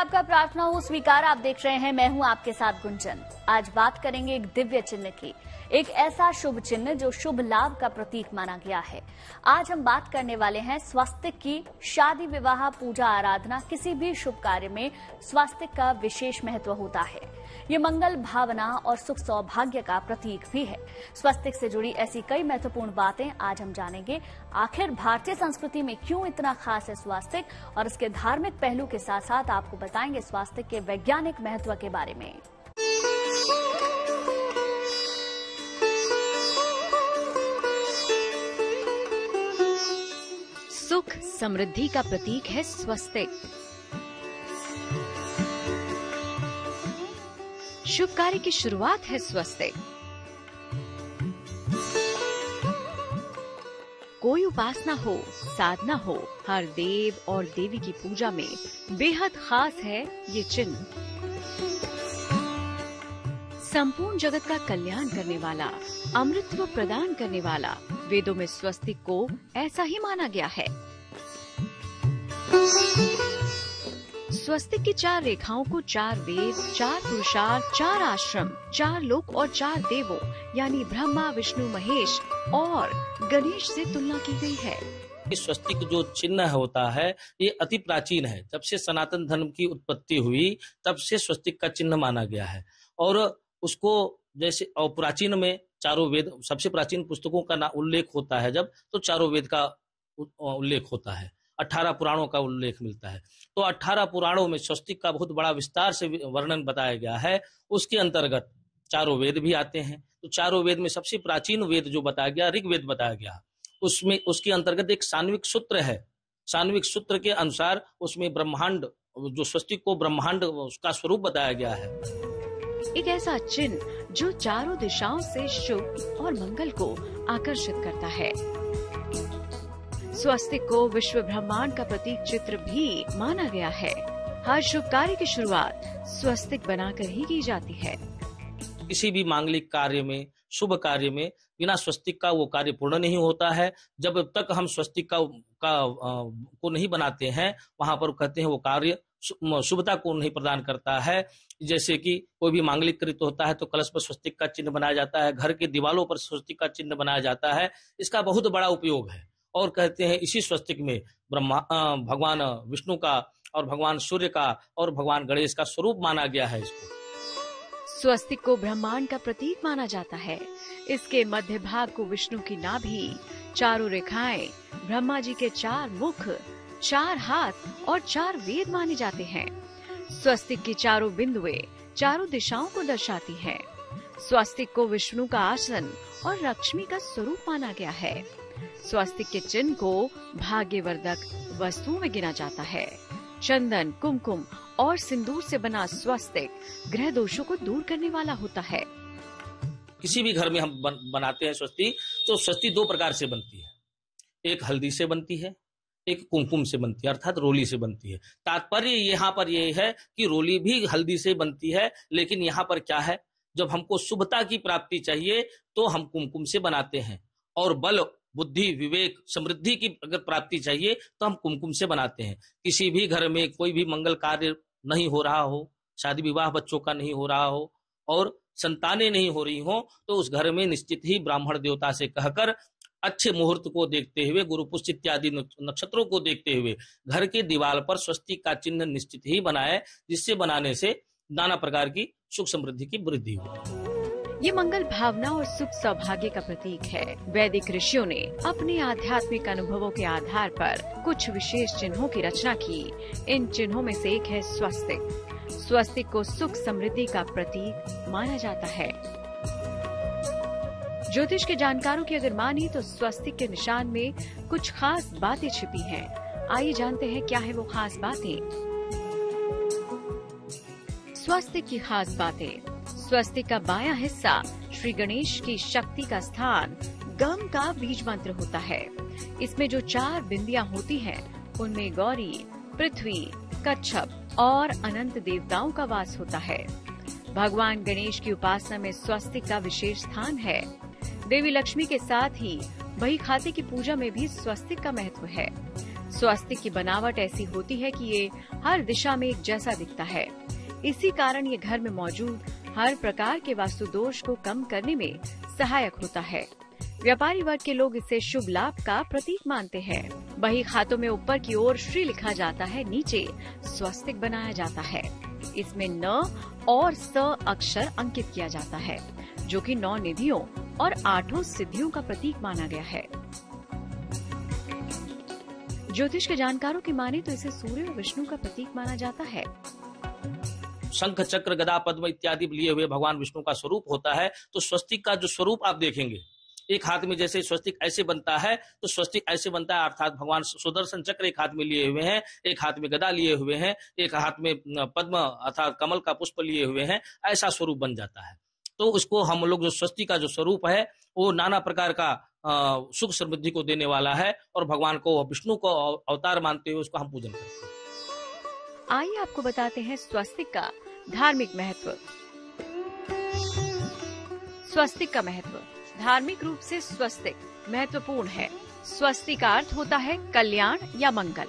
आपका प्रार्थना हो स्वीकार। आप देख रहे हैं, मैं हूं आपके साथ गुंजन। आज बात करेंगे एक दिव्य चिन्ह की, एक ऐसा शुभ चिन्ह जो शुभ लाभ का प्रतीक माना गया है। आज हम बात करने वाले हैं स्वास्तिक की। शादी, विवाह, पूजा, आराधना, किसी भी शुभ कार्य में स्वास्तिक का विशेष महत्व होता है। ये मंगल, भावना और सुख सौभाग्य का प्रतीक भी है। स्वास्तिक से जुड़ी ऐसी कई महत्वपूर्ण बातें आज हम जानेंगे। आखिर भारतीय संस्कृति में क्यों इतना खास है स्वास्तिक, और इसके धार्मिक पहलू के साथ साथ आपको बताएंगे स्वास्तिक के वैज्ञानिक महत्व के बारे में। सुख समृद्धि का प्रतीक है स्वस्तिक। शुभ कार्य की शुरुआत है स्वस्तिक। कोई उपासना हो, साधना हो, हर देव और देवी की पूजा में बेहद खास है ये चिन्ह। संपूर्ण जगत का कल्याण करने वाला, अमृतत्व प्रदान करने वाला, वेदों में स्वस्तिक को ऐसा ही माना गया है। स्वस्तिक की 4 रेखाओं को 4 वेद, 4 पुरुषार्थ, 4 आश्रम, 4 लोक और 4 देवों यानी ब्रह्मा, विष्णु, महेश और गणेश से तुलना की गई है। स्वस्तिक जो चिन्ह होता है ये अति प्राचीन है। जब से सनातन धर्म की उत्पत्ति हुई तब से स्वस्तिक का चिन्ह माना गया है। और उसको जैसे और प्राचीन में चारों वेद, सबसे प्राचीन पुस्तकों का उल्लेख होता है जब, तो चारों वेद का उल्लेख होता है। 18 पुराणों का उल्लेख मिलता है। तो 18 पुराणों में स्वस्तिक का बहुत बड़ा विस्तार से वर्णन बताया गया है। उसके अंतर्गत चारों वेद भी आते हैं। तो चारों वेद में सबसे प्राचीन वेद जो बताया गया, ऋग्वेद बताया गया, उसमें उसके अंतर्गत एक सान्विक सूत्र है। सान्विक सूत्र के अनुसार उसमें ब्रह्मांड, जो स्वस्तिक को ब्रह्मांड उसका स्वरूप बताया गया है। एक ऐसा चिन्ह जो चारों दिशाओं से शुभ और मंगल को आकर्षित करता है। स्वस्तिक को विश्व ब्रह्मांड का प्रतीक चित्र भी माना गया है। हर शुभ कार्य की शुरुआत स्वस्तिक बनाकर ही की जाती है। किसी भी मांगलिक कार्य में, शुभ कार्य में बिना स्वस्तिक का वो कार्य पूर्ण नहीं होता है। जब तक हम स्वस्तिक को नहीं बनाते हैं, वहां पर कहते हैं वो कार्य शुभता को नहीं प्रदान करता है। जैसे कि कोई भी मांगलिक कृत होता है तो कलश पर स्वस्तिक का चिन्ह बनाया जाता है, घर के दीवालों पर स्वस्तिक का चिन्ह बनाया जाता है। इसका बहुत बड़ा उपयोग है। और कहते हैं इसी स्वस्तिक में भगवान विष्णु का और भगवान सूर्य का और भगवान गणेश का स्वरूप माना गया है। इसको स्वस्तिक को ब्रह्मांड का प्रतीक माना जाता है। इसके मध्य भाग को विष्णु की नाभि, चारों रेखाएं, ब्रह्मा जी के 4 मुख, 4 हाथ और 4 वेद माने जाते हैं। स्वस्तिक की चारों बिंदुएं चारों दिशाओं को दर्शाती हैं। स्वस्तिक को विष्णु का आसन और लक्ष्मी का स्वरूप माना गया है। स्वस्तिक के चिन्ह को भाग्यवर्धक वस्तुओं में गिना जाता है। चंदन, कुमकुम और सिंदूर से बना स्वस्तिक ग्रह दोषों को दूर करने वाला होता है। किसी भी घर में हम बनाते हैं स्वस्ति, तो स्वस्ति 2 प्रकार से बनती है। एक हल्दी से बनती है, एक कुमकुम से बनती है, अर्थात रोली से बनती है। तात्पर्य यहाँ पर यह है कि रोली भी हल्दी से बनती है, लेकिन यहाँ पर क्या है, जब हमको शुभता की प्राप्ति चाहिए तो हम कुमकुम से बनाते हैं, और बल, बुद्धि, विवेक, समृद्धि की अगर प्राप्ति चाहिए तो हम कुमकुम से बनाते हैं। किसी भी घर में कोई भी मंगल कार्य नहीं हो रहा हो, शादी विवाह बच्चों का नहीं हो रहा हो और संतानें नहीं हो रही हो, तो उस घर में निश्चित ही ब्राह्मण देवता से कहकर अच्छे मुहूर्त को देखते हुए, गुरु पुष्य इत्यादि नक्षत्रों को देखते हुए घर के दीवार पर स्वस्तिक का चिन्ह निश्चित ही बनाए, जिससे बनाने से नाना प्रकार की सुख समृद्धि की वृद्धि हो। ये मंगल, भावना और सुख सौभाग्य का प्रतीक है। वैदिक ऋषियों ने अपने आध्यात्मिक अनुभवों के आधार पर कुछ विशेष चिन्हों की रचना की। इन चिन्हों में से एक है स्वस्तिक। स्वस्तिक को सुख समृद्धि का प्रतीक माना जाता है। ज्योतिष के जानकारों की अगर माने तो स्वस्तिक के निशान में कुछ खास बातें छिपी हैं। आइए जानते हैं क्या है वो खास बातें। स्वस्तिक की खास बातें। स्वस्तिक का बायां हिस्सा श्री गणेश की शक्ति का स्थान, गम का बीज मंत्र होता है। इसमें जो 4 बिंदियां होती हैं, उनमें गौरी, पृथ्वी, कच्छप और अनंत देवताओं का वास होता है। भगवान गणेश की उपासना में स्वस्तिक का विशेष स्थान है। देवी लक्ष्मी के साथ ही बही खाते की पूजा में भी स्वस्तिक का महत्व है। स्वस्तिक की बनावट ऐसी होती है कि ये हर दिशा में एक जैसा दिखता है। इसी कारण ये घर में मौजूद हर प्रकार के वास्तु दोष को कम करने में सहायक होता है। व्यापारी वर्ग के लोग इसे शुभ लाभ का प्रतीक मानते हैं। बही खातों में ऊपर की ओर श्री लिखा जाता है, नीचे स्वस्तिक बनाया जाता है। इसमें न और स अक्षर अंकित किया जाता है, जो कि 9 निधियों और 8 सिद्धियों का प्रतीक माना गया है। ज्योतिष के जानकारों की माने तो इसे सूर्य और विष्णु का प्रतीक माना जाता है। शंख चक्र गदा पद्म इत्यादि लिए हुए भगवान विष्णु का स्वरूप होता है। तो स्वस्तिक का जो स्वरूप आप देखेंगे, एक हाथ में जैसे स्वस्तिक ऐसे बनता है तो स्वस्तिक ऐसे बनता है, अर्थात भगवान सुदर्शन चक्र एक हाथ में लिए हुए हैं, एक हाथ में गदा लिए हुए हैं, एक हाथ में पद्म अर्थात कमल का पुष्प लिए हुए हैं, ऐसा स्वरूप बन जाता है। तो उसको हम लोग जो स्वस्तिक का जो स्वरूप है वो नाना प्रकार का सुख समृद्धि को देने वाला है और भगवान को विष्णु को अवतार मानते हुए उसको हम पूजन करते हैं। आइए आपको बताते हैं स्वस्तिक का धार्मिक महत्व। स्वस्तिक का महत्व। धार्मिक रूप से स्वस्तिक महत्वपूर्ण है। स्वस्तिक का अर्थ होता है कल्याण या मंगल।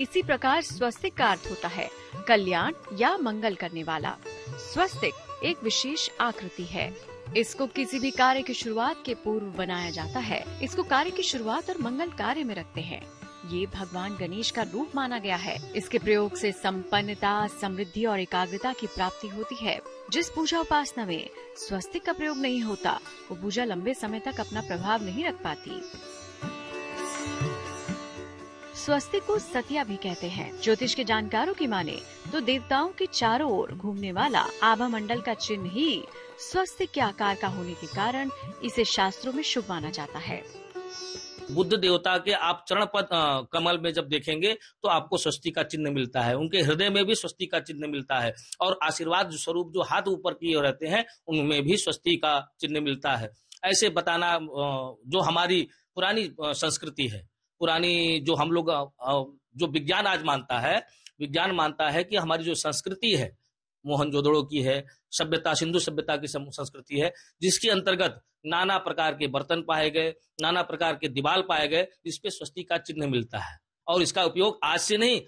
इसी प्रकार स्वस्तिक का अर्थ होता है कल्याण या मंगल करने वाला। स्वस्तिक एक विशेष आकृति है। इसको किसी भी कार्य की शुरुआत के पूर्व बनाया जाता है। इसको कार्य की शुरुआत और मंगल कार्य में रखते हैं। ये भगवान गणेश का रूप माना गया है। इसके प्रयोग से संपन्नता, समृद्धि और एकाग्रता की प्राप्ति होती है। जिस पूजा उपासना में स्वस्तिक का प्रयोग नहीं होता, वो पूजा लंबे समय तक अपना प्रभाव नहीं रख पाती। स्वस्तिक को सतिया भी कहते हैं। ज्योतिष के जानकारों की माने तो देवताओं के चारों ओर घूमने वाला आभा मंडल का चिन्ह ही स्वस्तिक के आकार का होने के कारण इसे शास्त्रों में शुभ माना जाता है। बुद्ध देवता के आप चरण पद कमल में जब देखेंगे तो आपको स्वस्तिक का चिन्ह मिलता है। उनके हृदय में भी स्वस्तिक का चिन्ह मिलता है और आशीर्वाद स्वरूप जो हाथ ऊपर किए रहते हैं उनमें भी स्वस्तिक का चिन्ह मिलता है। ऐसे बताना जो हमारी पुरानी संस्कृति है, पुरानी जो हम लोग जो विज्ञान आज मानता है, विज्ञान मानता है कि हमारी जो संस्कृति है मोहनजोदड़ो की है, सभ्यता सिंधु सभ्यता की संस्कृति है, जिसके अंतर्गत नाना प्रकार के बर्तन पाए गए, नाना प्रकार के दीवाल पाए गए, जिसपे स्वस्तिक का चिन्ह मिलता है। और इसका उपयोग आज से नहीं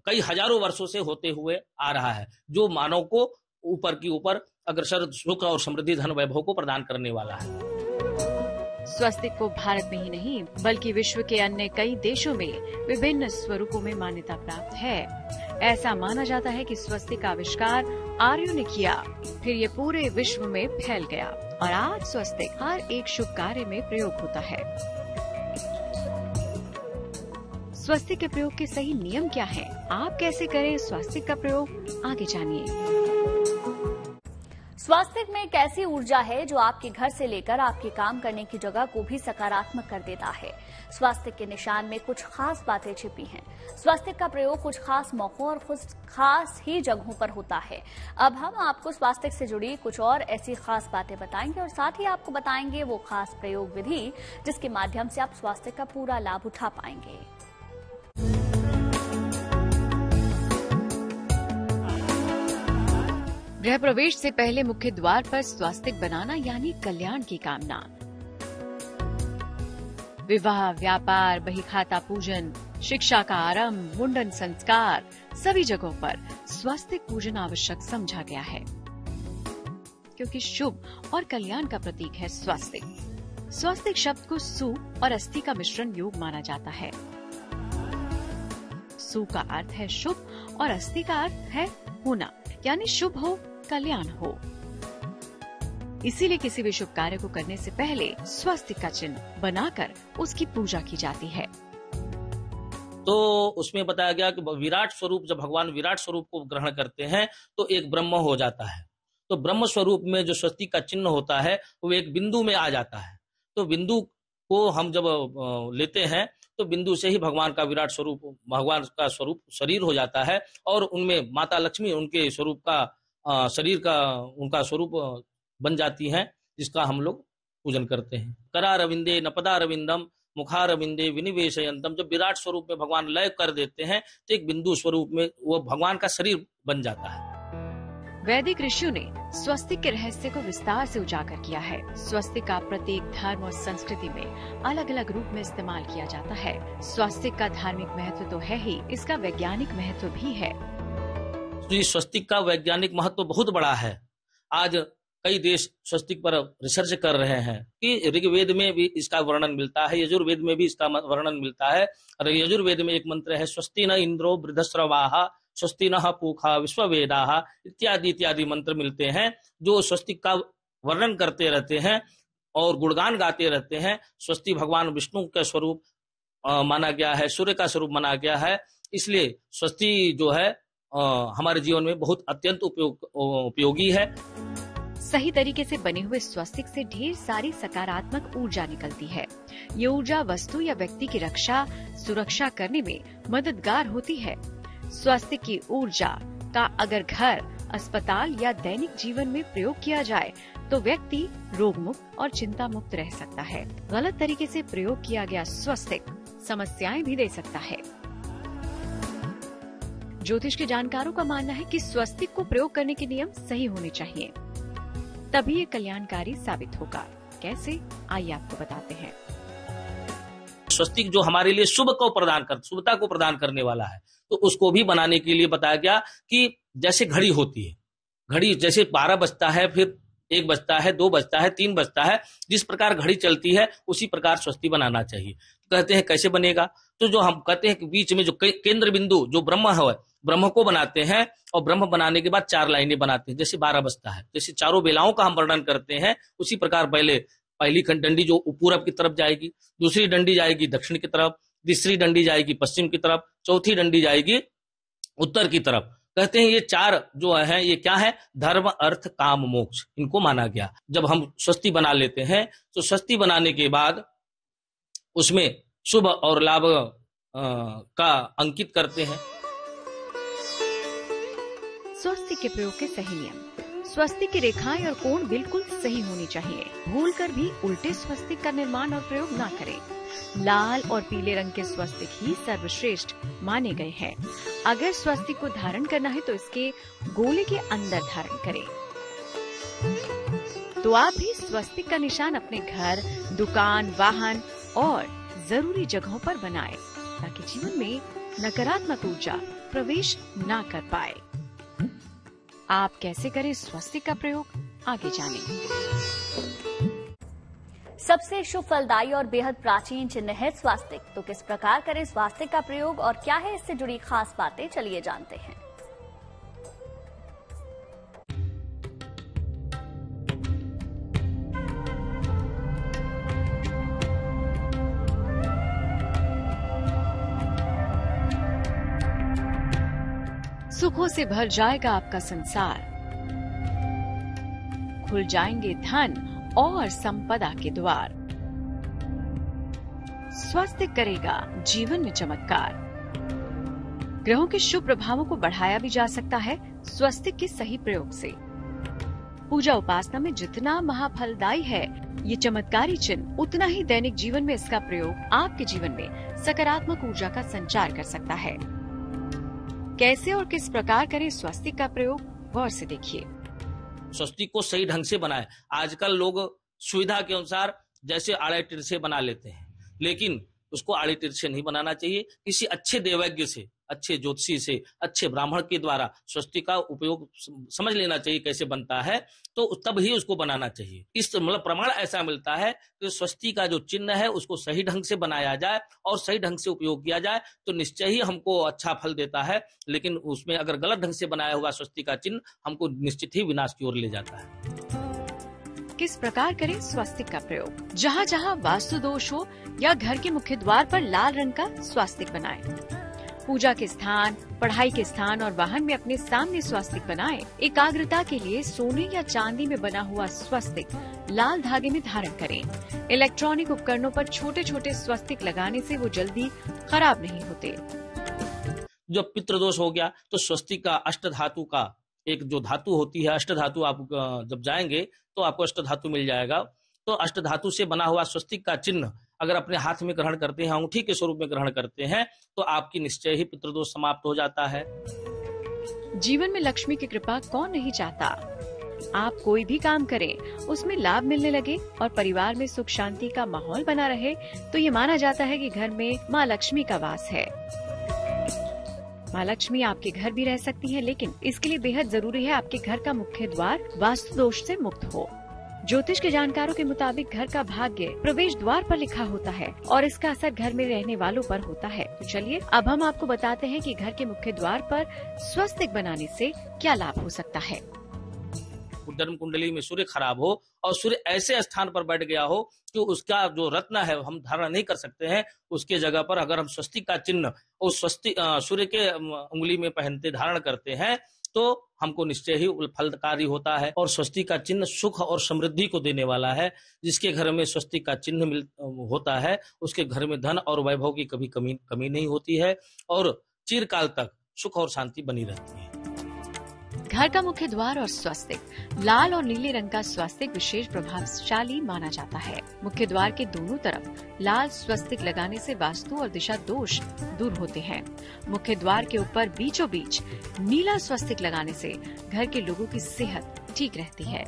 कई हजारों वर्षों से होते हुए आ रहा है, जो मानव को ऊपर की ऊपर अग्रसर सुख और समृद्धि धन वैभव को प्रदान करने वाला है। स्वस्तिक को भारत में ही नहीं बल्कि विश्व के अन्य कई देशों में विभिन्न स्वरूपों में मान्यता प्राप्त है। ऐसा माना जाता है कि स्वस्तिक का आविष्कार आर्यों ने किया, फिर ये पूरे विश्व में फैल गया और आज स्वस्तिक हर एक शुभ कार्य में प्रयोग होता है। स्वस्तिक के प्रयोग के सही नियम क्या हैं? आप कैसे करें स्वस्तिक का प्रयोग, आगे जानिए। स्वस्तिक में एक ऐसी ऊर्जा है जो आपके घर से लेकर आपके काम करने की जगह को भी सकारात्मक कर देता है। स्वस्तिक के निशान में कुछ खास बातें छिपी हैं। स्वस्तिक का प्रयोग कुछ खास मौकों और कुछ खास ही जगहों पर होता है। अब हम आपको स्वस्तिक से जुड़ी कुछ और ऐसी खास बातें बताएंगे और साथ ही आपको बताएंगे वो खास प्रयोग विधि जिसके माध्यम से आप स्वस्तिक का पूरा लाभ उठा पाएंगे। गृह प्रवेश से पहले मुख्य द्वार पर स्वस्तिक बनाना यानी कल्याण की कामना। विवाह, व्यापार, बहीखाता पूजन, शिक्षा का आरंभ, मुंडन संस्कार, सभी जगहों पर स्वस्तिक पूजन आवश्यक समझा गया है, क्योंकि शुभ और कल्याण का प्रतीक है स्वस्तिक। स्वस्तिक शब्द को सु और अस्थि का मिश्रण योग माना जाता है। सु का अर्थ है शुभ और अस्थि का अर्थ है होना, यानी शुभ हो, कल्याण हो। इसीलिए किसी भी शुभ कार्य को करने से पहले स्वस्तिक का चिन्ह बनाकर उसकी पूजा की जाती है। तो उसमें बताया गया कि विराट स्वरूप, जब भगवान विराट स्वरूप को ग्रहण करते हैं तो एक ब्रह्म हो जाता है। तो ब्रह्म स्वरूप में जो स्वस्तिक का चिन्ह होता है वो एक बिंदु में आ जाता है। तो बिंदु को हम जब लेते हैं तो बिंदु से ही भगवान का विराट स्वरूप, भगवान का स्वरूप शरीर हो जाता है और उनमें माता लक्ष्मी उनके स्वरूप का शरीर का उनका स्वरूप बन जाती हैं, जिसका हम लोग पूजन करते हैं। करारविंदे नपदारविंदम मुखारविंदे विनिवेशयंतम। जब विराट स्वरूप में भगवान लय कर देते हैं तो एक बिंदु स्वरूप में वो भगवान का शरीर बन जाता है। वैदिक ऋषियों ने स्वस्तिक के रहस्य को विस्तार से उजागर किया है। स्वस्तिक का प्रत्येक धर्म और संस्कृति में अलग अलग रूप में इस्तेमाल किया जाता है। स्वस्तिक का धार्मिक महत्व तो है ही, इसका वैज्ञानिक महत्व भी है। तो स्वस्तिक का वैज्ञानिक महत्व बहुत बड़ा है। आज कई देश स्वस्तिक पर रिसर्च कर रहे हैं कि ऋग्वेद में भी इसका वर्णन मिलता है, यजुर्वेद में भी इसका वर्णन मिलता है। और यजुर्वेद में एक मंत्र है, स्वस्ति न इंद्रो वृद्धस्रवाः स्वस्ति नः पूषा विश्ववेदाः इत्यादि इत्यादि मंत्र मिलते हैं जो स्वस्तिक का वर्णन करते रहते हैं और गुणगान गाते रहते हैं। स्वस्ति भगवान विष्णु का स्वरूप माना गया है, सूर्य का स्वरूप माना गया है। इसलिए स्वस्ति जो है हमारे जीवन में बहुत अत्यंत उपयोगी है। सही तरीके से बने हुए स्वस्तिक से ढेर सारी सकारात्मक ऊर्जा निकलती है। ये ऊर्जा वस्तु या व्यक्ति की रक्षा सुरक्षा करने में मददगार होती है। स्वस्तिक की ऊर्जा का अगर घर, अस्पताल या दैनिक जीवन में प्रयोग किया जाए तो व्यक्ति रोग मुक्त और चिंता मुक्त रह सकता है। गलत तरीके से प्रयोग किया गया स्वस्तिक समस्याएं भी दे सकता है। ज्योतिष के जानकारों का मानना है कि स्वस्तिक को प्रयोग करने के नियम सही होने चाहिए, तभी ये कल्याणकारी साबित होगा। कैसे, आइए आपको बताते हैं। स्वस्तिक जो हमारे लिए शुभता को प्रदान करने वाला है, तो उसको भी बनाने के लिए बताया गया कि जैसे घड़ी होती है, घड़ी जैसे 12 बजता है, फिर 1 बजता है, 2 बजता है, 3 बजता है, जिस प्रकार घड़ी चलती है उसी प्रकार स्वस्ति बनाना चाहिए। कहते हैं कैसे बनेगा, तो जो हम कहते हैं कि बीच में जो केंद्र बिंदु जो ब्रह्म है, ब्रह्म को बनाते हैं और ब्रह्म बनाने के बाद 4 लाइनें बनाते हैं। जैसे 12 बजता है, जैसे चारों बेलाओं का हम वर्णन करते हैं, उसी प्रकार पहली डंडी जो पूरब की तरफ जाएगी, दूसरी डंडी जाएगी दक्षिण की तरफ, तीसरी डंडी जाएगी पश्चिम की तरफ, चौथी डंडी जाएगी उत्तर की तरफ। कहते हैं ये 4 जो है ये क्या है, धर्म अर्थ काम मोक्ष, इनको माना गया। जब हम स्वस्ति बना लेते हैं तो स्वस्ति बनाने के बाद उसमें शुभ और लाभ का अंकित करते हैं। स्वस्तिक के प्रयोग के सही नियम। स्वस्तिक की रेखाएं और कोण बिल्कुल सही होनी चाहिए। भूलकर भी उल्टे स्वस्तिक का निर्माण और प्रयोग न करें। लाल और पीले रंग के स्वस्तिक ही सर्वश्रेष्ठ माने गए हैं। अगर स्वस्तिक को धारण करना है तो इसके गोले के अंदर धारण करें। तो आप भी स्वस्तिक का निशान अपने घर, दुकान, वाहन और जरूरी जगहों पर बनाएं, ताकि जीवन में नकारात्मक ऊर्जा प्रवेश न कर पाए। आप कैसे करें स्वस्तिक का प्रयोग, आगे जानें। सबसे शुभ, फलदायी और बेहद प्राचीन चिन्ह है स्वास्तिक। तो किस प्रकार करें स्वास्तिक का प्रयोग और क्या है इससे जुड़ी खास बातें, चलिए जानते हैं। सुखों से भर जाएगा आपका संसार, खुल जाएंगे धन और संपदा के द्वार। स्वस्तिक करेगा जीवन में चमत्कार। ग्रहों के शुभ प्रभावों को बढ़ाया भी जा सकता है स्वस्तिक के सही प्रयोग से। पूजा उपासना में जितना महाफलदायी है ये चमत्कारी चिन्ह, उतना ही दैनिक जीवन में इसका प्रयोग आपके जीवन में सकारात्मक ऊर्जा का संचार कर सकता है। कैसे और किस प्रकार करें स्वस्तिक का प्रयोग, गौर से देखिए। स्वस्तिक को सही ढंग से बनाएं। आजकल लोग सुविधा के अनुसार जैसे आड़े तिरछे बना लेते हैं, लेकिन उसको आड़े तिरछे नहीं बनाना चाहिए। किसी अच्छे देवज्ञ से, अच्छे ज्योतिषी से, अच्छे ब्राह्मण के द्वारा स्वस्तिक का उपयोग समझ लेना चाहिए कैसे बनता है, तो तब ही उसको बनाना चाहिए। इस मतलब प्रमाण ऐसा मिलता है कि स्वस्तिक का जो चिन्ह है उसको सही ढंग से बनाया जाए और सही ढंग से उपयोग किया जाए तो निश्चय ही हमको अच्छा फल देता है। लेकिन उसमें अगर गलत ढंग से बनाया हुआ स्वस्तिक का चिन्ह हमको निश्चित ही विनाश की ओर ले जाता है। किस प्रकार करें स्वस्तिक का प्रयोग। जहाँ जहाँ वास्तु दोष हो या घर के मुख्य द्वार पर लाल रंग का स्वस्तिक बनाएं। पूजा के स्थान, पढ़ाई के स्थान और वाहन में अपने सामने स्वस्तिक बनाएं। एकाग्रता के लिए सोने या चांदी में बना हुआ स्वस्तिक लाल धागे में धारण करें। इलेक्ट्रॉनिक उपकरणों पर छोटे छोटे स्वस्तिक लगाने से वो जल्दी खराब नहीं होते। जब पितृदोष हो गया तो स्वस्तिक का अष्ट धातु का एक जो धातु होती है, अष्ट धातु आप जब जाएंगे तो आपको अष्ट धातु मिल जाएगा। तो अष्ट धातु से बना हुआ स्वस्तिक का चिन्ह अगर अपने हाथ में ग्रहण करते हैं, अंगूठी के स्वरूप में ग्रहण करते हैं, तो आपकी निश्चय ही पितृदोष समाप्त हो जाता है। जीवन में लक्ष्मी की कृपा कौन नहीं चाहता। आप कोई भी काम करें, उसमें लाभ मिलने लगे और परिवार में सुख शांति का माहौल बना रहे तो ये माना जाता है कि घर में माँ लक्ष्मी का वास है। माँ लक्ष्मी आपके घर भी रह सकती हैं, लेकिन इसके लिए बेहद जरूरी है आपके घर का मुख्य द्वार वास्तु दोष से मुक्त हो। ज्योतिष के जानकारों के मुताबिक घर का भाग्य प्रवेश द्वार पर लिखा होता है और इसका असर घर में रहने वालों पर होता है। तो चलिए अब हम आपको बताते हैं कि घर के मुख्य द्वार पर स्वस्तिक बनाने से क्या लाभ हो सकता है। जन्म कुंडली में सूर्य खराब हो और सूर्य ऐसे स्थान पर बैठ गया हो कि उसका जो रत्न है हम धारण नहीं कर सकते हैं, उसके जगह पर अगर हम स्वस्तिक का चिन्ह उस सूर्य के उंगली में पहनते धारण करते हैं तो हमको निश्चय ही फलकारी होता है। और स्वस्तिक का चिन्ह सुख और समृद्धि को देने वाला है। जिसके घर में स्वस्तिक का चिन्ह होता है उसके घर में धन और वैभव की कभी कमी नहीं होती है और चिरकाल तक सुख और शांति बनी रहती है। घर का मुख्य द्वार और स्वस्तिक। लाल और नीले रंग का स्वस्तिक विशेष प्रभावशाली माना जाता है। मुख्य द्वार के दोनों तरफ लाल स्वस्तिक लगाने से वास्तु और दिशा दोष दूर होते हैं। मुख्य द्वार के ऊपर बीचों बीच नीला स्वस्तिक लगाने से घर के लोगों की सेहत ठीक रहती है।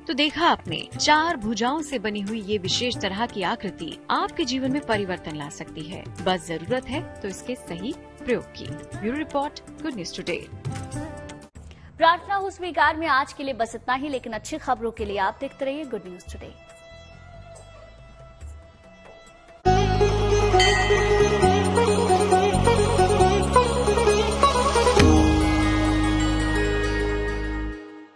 तो देखा आपने, 4 भुजाओं से बनी हुई ये विशेष तरह की आकृति आपके जीवन में परिवर्तन ला सकती है। बस जरूरत है तो इसके सही प्रयोग की। Bureau report, good news today. प्रार्थना हो स्वीकार में आज के लिए बस इतना ही, लेकिन अच्छी खबरों के लिए आप देखते रहिए गुड न्यूज टुडे।